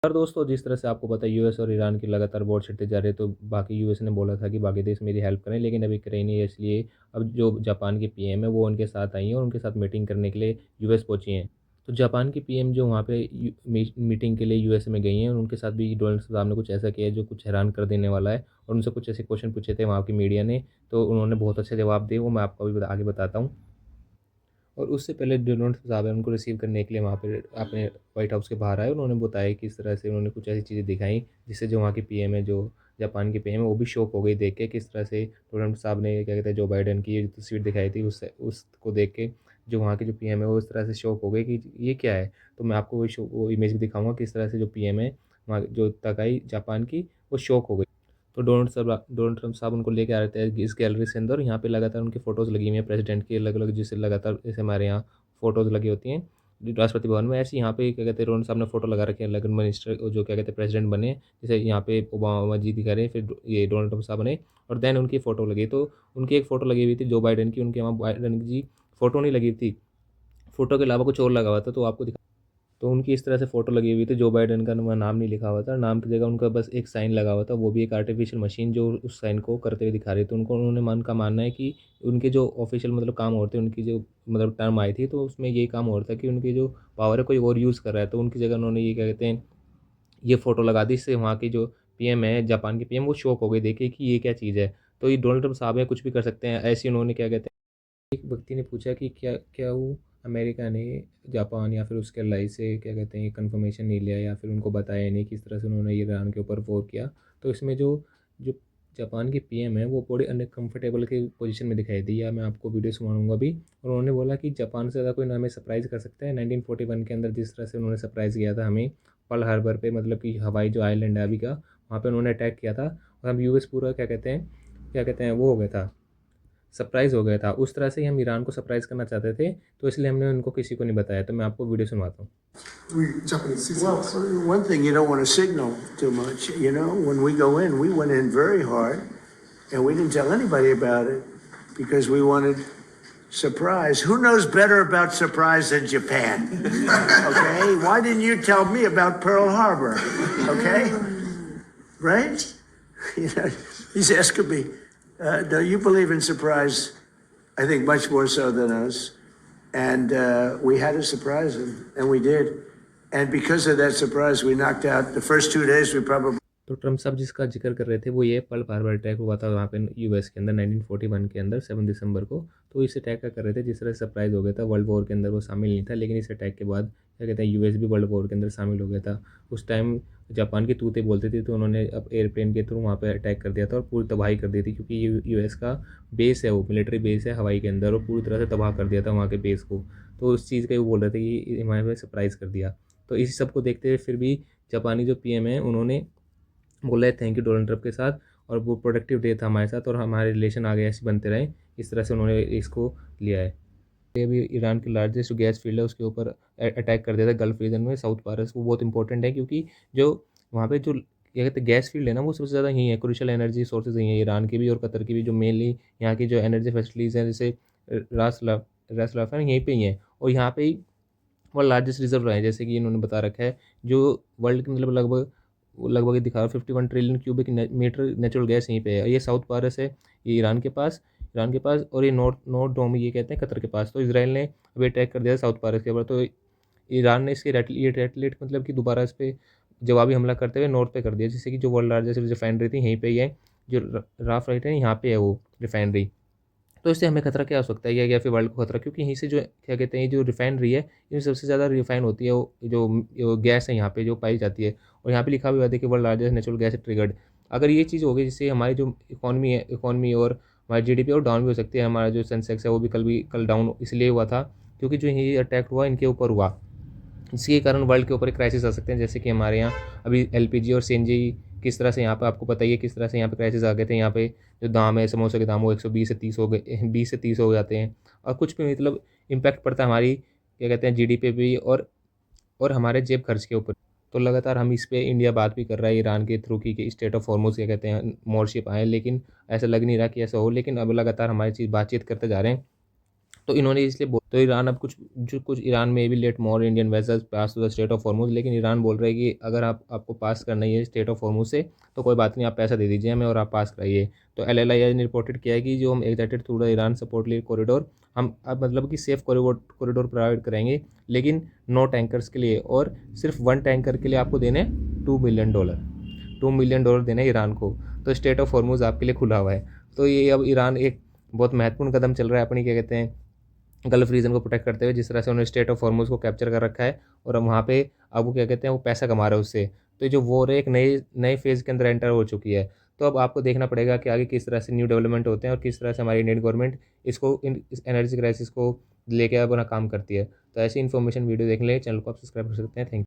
और दोस्तों, जिस तरह से आपको पता है यूएस और ईरान की लगातार वॉर छिड़ते जा रहे हैं, तो बाकी यूएस ने बोला था कि बाकी देश मेरी हेल्प करें, लेकिन अभी करे नहीं है। इसलिए अब जो जापान की पीएम है वो उनके साथ आई हैं और उनके साथ मीटिंग करने के लिए यूएस पहुंची हैं। तो जापान की पीएम जो वहाँ पे मीटिंग के लिए यूएस में गई हैं, उनके साथ भी डोनाल्ड साहब ने कुछ ऐसा किया है जो कुछ हैरान कर देने वाला है। और उनसे कुछ ऐसे क्वेश्चन पूछे थे वहाँ की मीडिया ने, तो उन्होंने बहुत अच्छे जवाब दिए, वो मैं आपको अभी आगे बताता हूँ। और उससे पहले डोनाल्ड साहब हैं, उनको रिसीव करने के लिए वहाँ पे अपने व्हाइट हाउस के बाहर आए। उन्होंने बताया कि इस तरह से उन्होंने कुछ ऐसी चीज़ें दिखाई जिससे जो वहाँ की पीएम है, जो जापान की पीएम है, वो भी शॉक हो गई देख के, किस तरह से डोनाल्ड साहब ने क्या कहते हैं जो बाइडेन की ये तस्वीर दिखाई थी, उसको देख के जो वहाँ की जो पीएम है वो इस तरह से शॉक हो गई कि ये क्या है। तो मैं आपको वो इमेज भी दिखाऊंगा किस तरह से जो पीएम है वहाँ जो तकाई जापान की, वो शॉक हो गई। तो डोनाल्ड ट्रम्प साहब उनको लेके आ रहे थे इस गैलरी से अंदर। यहाँ पे लगातार उनकी फ़ोटोज़ लगी हुई हैं प्रेसिडेंट की, अलग अलग, जिससे लगातार जैसे हमारे यहाँ फ़ोटोज़ लगी होती हैं राष्ट्रपति भवन में, ऐसे यहाँ पे क्या कहते हैं डोनाल्ड साहब ने फ़ोटो लगा रखे हैं, अलग मिनिस्टर जो क्या कहते हैं प्रेसिडेंट बने, जैसे यहाँ पे ओबामा जी दिखा रहे हैं, फिर ये डोनाल्ड ट्रम्प साहब ने, और देन उनकी फ़ोटो लगी। तो उनकी एक फ़ोटो लगी हुई थी जो बाइडन की, उनके वहाँ बाइडन की फ़ोटो नहीं लगी थी, फ़ोटो के अलावा कुछ और लगा हुआ था, तो आपको तो उनकी इस तरह से फ़ोटो लगी हुई थी, जो बाइडेन का नाम नहीं लिखा हुआ था, नाम की जगह उनका बस एक साइन लगा हुआ था, वो भी एक आर्टिफिशियल मशीन जो उस साइन को करते हुए दिखा रही थी। उन्होंने का मानना है कि उनके जो ऑफिशियल मतलब काम हो रहे थे, उनकी जो मतलब टर्म आई थी, तो उसमें ये काम हो रहा था कि उनकी जो पावर है कोई और यूज़ कर रहा है, तो उनकी जगह उन्होंने ये क्या कहते हैं ये फ़ोटो लगा दी। इससे वहाँ की जो पीएम है, जापान की पीएम, वो शॉक हो गई देख के कि ये क्या चीज़ है। तो ये डोनाल्ड ट्रम्प साहब हैं, कुछ भी कर सकते हैं, ऐसे ही उन्होंने क्या कहते हैं, एक व्यक्ति ने पूछा कि क्या क्या वो अमेरिका ने जापान या फिर उसके अलाई से क्या कहते हैं कंफर्मेशन नहीं लिया या फिर उनको बताया नहीं किस तरह से उन्होंने ईरान के ऊपर वॉर किया। तो इसमें जो जो जापान की पीएम है वो बड़े अनकम्फर्टेबल की पोजीशन में दिखाई दी, या मैं आपको वीडियो सुनाऊंगा भी। और उन्होंने बोला कि जापान से ज़्यादा कोई ना हमें सरप्राइज़ कर सकता है। 1941 के अंदर जिस तरह से उन्होंने सरप्राइज़ किया था हमें पर्ल हार्बर पे, मतलब कि हवाई जो आइलैंड है अभी का, वहाँ पे उन्होंने अटैक किया था, और हम यूएस पूरा क्या कहते हैं वो हो गया था, सरप्राइज़ हो गया था। उस तरह से ही हम ईरान को सरप्राइज़ करना चाहते थे, तो इसलिए हमने उनको किसी को नहीं बताया। तो मैं आपको वीडियो सुनवाता हूँ। We Japanese citizens. Well, one thing you don't want to signal too much. You know, when we go in, we went in very hard, and we didn't tell anybody about it because we wanted surprise. Who knows better about surprise than Japan? Okay, why didn't you tell me about Pearl Harbor? Okay, right? You know, he's asking me, do you believe in surprise? I think much more so than us. And we had to surprise him, and we did. And because of that surprise, we knocked out the first 2 days. We probably तो Trump साहब जिसका जिक्र कर रहे थे वो ये Pearl Harbor attack हुआ था वहाँ पे यूएस के अंदर 1941 के अंदर 7 दिसंबर को। तो इस अटैक का कर रहे थे, जिस तरह सरप्राइज़ हो गया था। वर्ल्ड वॉर के अंदर वो शामिल नहीं था, लेकिन इस अटैक के बाद क्या कहते हैं यूएस भी वर्ल्ड वॉर के अंदर शामिल हो गया था। उस टाइम जापान की तूतें बोलती थी, तो उन्होंने अब एयरप्लेन के थ्रू वहाँ पे अटैक कर दिया था और पूरी तबाही कर दी थी, क्योंकि यूएस का बेस है, वो मिलिट्री बेस है हवाई के अंदर, और पूरी तरह से तबाह कर दिया था वहाँ के बेस को। तो उस चीज़ का वो बोल रहे थे कि हमारे पे सरप्राइज़ कर दिया। तो इसी सब को देखते हुए फिर भी जापानी जो पीएम है उन्होंने बोला है थैंक यू डोनाल्ड ट्रम्प के साथ, और वो प्रोडक्टिव डे था हमारे साथ, और हमारे रिलेशन आगे ऐसे बनते रहे। इस तरह से उन्होंने इसको लिया है। ये भी ईरान की लार्जेस्ट गैस फील्ड है, उसके ऊपर अटैक कर दिया था गल्फ रीजन में, साउथ पारस। वो बहुत इंपॉर्टेंट है, क्योंकि जो वहाँ पे जो क्या कहते हैं गैस फील्ड है ना, वो सबसे ज़्यादा यही है, क्रूशल एनर्जी सोर्सेज यही है, ईरान की भी और कतर की भी, जो मेनली यहाँ की जो एनर्जी फैसिलिटीज़ हैं, जैसे रास लाफान यहीं पे ही हैं, और यहाँ पे ही वो लार्जेस्ट रिजर्व है, जैसे कि इन्होंने बता रखा है। जो वर्ल्ड की मतलब लगभग ये दिखा रहा है 51 trillion cubic metre natural gas यहीं पे है। ये साउथ पारस है, ये ईरान के पास, और ये नॉर्थ डोम ये कहते हैं कतर के पास। तो इसराइल ने अभी अटैक कर दिया साउथ पारस के ऊपर, तो ईरान ने इसके रेटलेट मतलब कि दोबारा इस पर जवाबी हमला करते हुए नॉर्थ पे कर दिया, जिससे कि जो वर्ल्ड लार्जेस्ट रिफाइनरी थी यहीं पे ही है, जो राफ राइट है यहाँ पे है वो रिफाइनरी। तो इससे हमें खतरा क्या हो सकता है, या फिर वर्ल्ड को खतरा, क्योंकि यहीं से जो क्या कहते हैं जो रिफाइनरी है, ये सबसे ज़्यादा रिफाइन होती है, वो जो गैस है यहाँ पे जो पाई जाती है। और यहाँ पे लिखा हुआ है कि world largest natural gas triggered. अगर ये चीज़ होगी, जिससे हमारी जो इकॉनमी और हमारी जीडीपी और डाउन भी हो सकती है। हमारा जो सेंसेक्स है वो भी कल डाउन इसलिए हुआ था क्योंकि जो ये अटैक हुआ इनके ऊपर हुआ, इसके कारण वर्ल्ड के ऊपर एक क्राइसिस आ सकते हैं। जैसे कि हमारे यहाँ अभी एलपीजी और सीएनजी किस तरह से यहाँ पे आपको पता ही है, किस तरह से यहाँ पे क्राइसिस आ गए थे। यहाँ पे जो दाम है समोसे के दाम, वो 120 से 30 हो गए, 20 से 30 हो जाते हैं। और कुछ भी मतलब इम्पैक्ट पड़ता है हमारी क्या कहते हैं जीडीपी भी, और हमारे जेब खर्च के ऊपर। तो लगातार हम इस पे इंडिया बात भी कर रहा है ईरान के थ्रू की स्टेट ऑफ हॉर्मुज़ क्या कहते हैं मोरशिप आए, लेकिन ऐसा लग नहीं रहा कि ऐसा हो। लेकिन अब लगातार हमारी चीज़ बातचीत करते जा रहे हैं। तो इन्होंने इसलिए तो ईरान अब कुछ ईरान में भी let more Indian vessels pass to the state of Hormuz, लेकिन ईरान बोल रहा है कि अगर आपको पास करना ही है स्टेट ऑफ हॉर्मुज से तो कोई बात नहीं, आप पैसा दे दीजिए हमें और आप पास कराइए। तो LLI ने रिपोर्टेड किया है कि जो हम exacted through the Iran support corridor, हम अब मतलब कि सेफ कॉरिडोर प्रोवाइड करेंगे, लेकिन नो टैंकर्स के लिए, और सिर्फ 1 टैंकर के लिए आपको देने $2 मिलियन देने ईरान को। तो स्टेट ऑफ हॉर्मुज आपके लिए खुला हुआ है। तो ये अब ईरान एक बहुत महत्वपूर्ण कदम चल रहा है अपनी क्या कहते हैं गल्फ रीजन को प्रोटेक्ट करते हुए, जिस तरह से उन्होंने स्टेट ऑफ हॉर्मुज को कैप्चर कर रखा है और अब वहाँ पे अब वो क्या कहते हैं वो पैसा कमा रहे हैं उससे। तो ये जो वॉर है एक नए नए फेज़ के अंदर एंटर हो चुकी है। तो अब आपको देखना पड़ेगा कि आगे किस तरह से न्यू डेवलपमेंट होते हैं और किस तरह से हमारी इंडियन गवर्नमेंट इस एनर्जी क्राइसिस को लेके अपना काम करती है। तो ऐसी इन्फॉर्मेशन वीडियो देखने के लिए चैनल को आप सब्सक्राइब कर सकते हैं। Thank you.